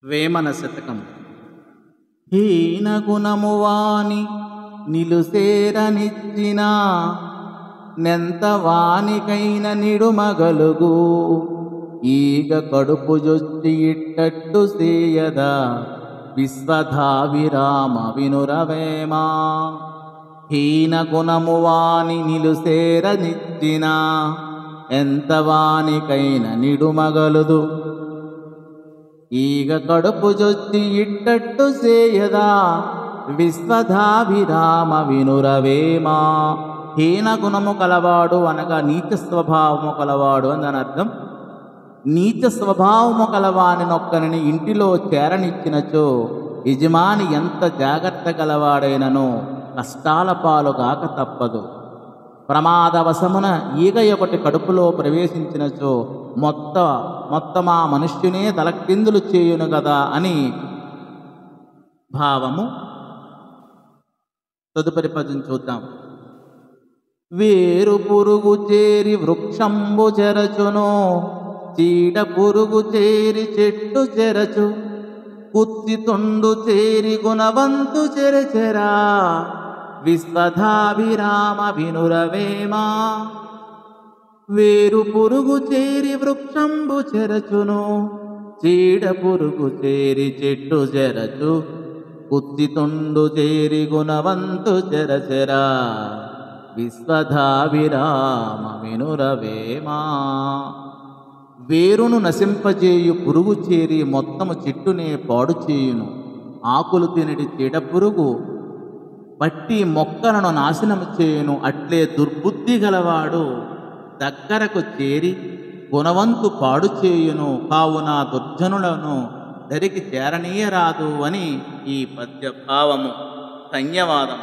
వేమన శతకం. హీన గుణము వాని నిలుసేరనిచ్చిన నెంత వానికైన నిడుమగలుగు ఈగ కడుపు జొచ్చి ఇట్టట్టు సేయదా విశ్వధావిరామ వినురవేమా. హీన గుణము వాని నిలుసేరనిచ్చిన ఎంత వానికైన నిడుమగలుదు ఈగ కడుపు జొచ్చి ఇట్టట్టు సేయదా విశ్వధాభిరామ వినురవేమా. హీన గుణము కలవాడు అనగా నీచ స్వభావము కలవాడు అని దాని అర్థం. నీచ స్వభావము కలవాని నొక్కని ఇంటిలో చేరనిచ్చినచో యజమాని ఎంత జాగ్రత్త గలవాడైనను కష్టాల పాలుగాక తప్పదు. ప్రమాదవశమున ఈగ ఒకటి కడుపులో ప్రవేశించినచో మొత్తం ఆ మనుష్యునే తలక్రిందులు చేయును గదా అని భావము. తదుపరి పద్యం చూద్దాం. వేరు పురుగు చేరి వృక్షంబు చెరచును చీడ పురుగు చేరి చెట్టు చెరచు కుత్తి తొండు చేరి గుణవంతు చెరచెరా విశ్వధాభిరామ వినురవేమా. వేరు పురుగు చేరి వృక్షంబు చెరచును చీడ పురుగు చేరి చెట్టు చెరచు కుత్తి తొండు చేరి గుణవంతు చెరచెరా విశ్వధాభిరామ వినురవేమా. వేరును నశింపజేయు పురుగు చేరి మొత్తము చెట్టునే పాడు చేయును. ఆకులు తినడి చీడ పురుగు పట్టి మొక్కలను నాశనము చేయును. అట్లే దుర్బుద్ధి గలవాడు దగ్గరకు చేరి గుణవంతు పాడు చేయును. కావున దుర్జనులను దరికి చేరనీయరాదు అని ఈ పద్య భావము. ధన్యవాదం.